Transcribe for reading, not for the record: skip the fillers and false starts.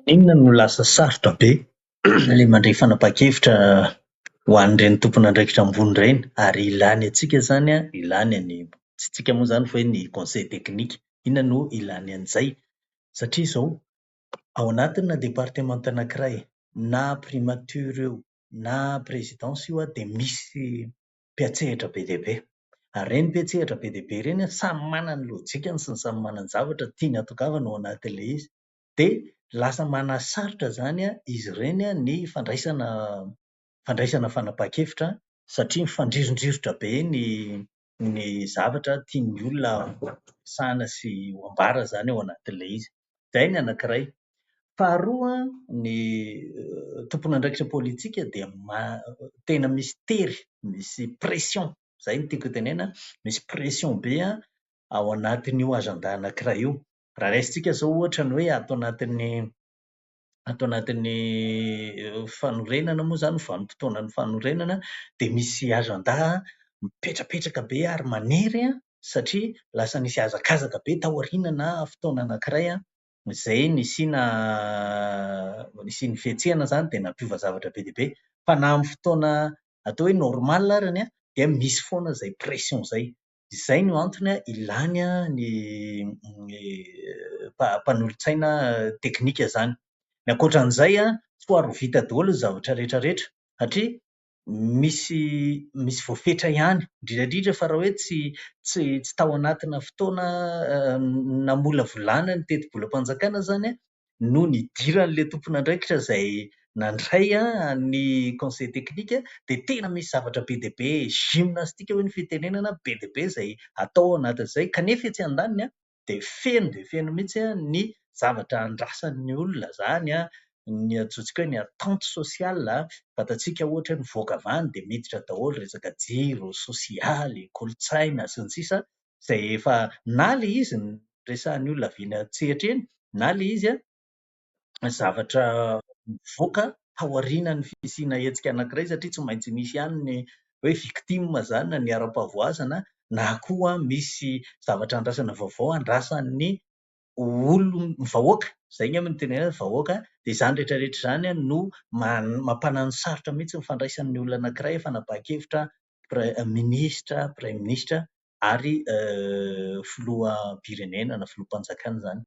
Inona no lasa sarotra be ilay mandray fanapahan-kevitra ho an'ireny tompon'andraikitra ambony ireny ary ilany antsika izany ilany tsy tsika moa izany fa hoe ny conseil technique. Inona no ilany an'izay? Satria izao ao anatina departemanta anankiray na primature eo na présidence io dia misy mpiatsehatra be dia be. Ary ireny mpiatsehatra be dia be ireny samy manana ny lôjikany sy ny samy manana ny zavatra tiany hatongavana ao anatin'ilay izy. Dia lasa manasarotra izany izy ireny ny fandraisana fanapahan-kevitra satria mifandrirondrirotra be ny zavatra tian'ny olona sahana sy ho ambara izany ao anatin'ilay izy. Izay ny anankiray. Faharoa, ny tompon'andraikitra politika dia tena misy tery, misy pression, izay no tiako tenena, misy pression be ao anatin'io agenda anankiray io. Raha raisintsika izao ohatra ny hoe ato anatin'ny fanorenana moa izany, vanim-potoanan'ny fanorenana, dia misy agenda mipetrapetraka be ary manery satria lasa nisy hazakazaka be tao aoriana na fotoana anankiray izay nisiany fihetsehana izany dia nampiova zavatra be dia be. Fa na amin'ny fotoana atao hoe normal arany dia misy foana izay pression izay. Izay no antony ilany ny mpanolontsaina teknika izany. Ny ankoatran'izay tsy ho ary ho vita daholo ny zavatra rehetrarehetra satria misy voafetra ihany, indrindra indrindra fa raha hoe tsy tao anatina fotoana namolavolana ny teti-bola-panjakana izany no nidiran'ilay tompon'andraikitra izay nandray ny conseil technique dia tena misy zavatra be dia be gymnastique hoy ny fitenenana be dia be izay atao ao anatin'izay kanefa etsy andaniny dia feno mihitsy ny zavatra andrasan'ny olona izany ny atsotsika hoe ny attente sociale. Fantatsika ohatra hoe mivoaka avy any dia miditra daholo resaka jiro, sosialy, kolontsaina sy ny sisa izay efa na ilay izy ny resahan'ny olona avy eny an-tsehatra eny na ilay izy zavatra mivoaka ao aorianan'ny fisiana hetsika anankiray satria tsy maintsy misy ihany ny hoe victime izany na ny ara-pavoazana na koa misy zavatra andrasana vaovao andrasan'ny vahoaka, izay angamba no tenenana vahoaka, dia izany rehetrarehetra izany no mampanano sarotra mihitsy ny fandraisan'ny olona anankiray fanapahan-kevitra minisitra, praiminisitra ary filoham-pirenena na filoham-panjakana izany.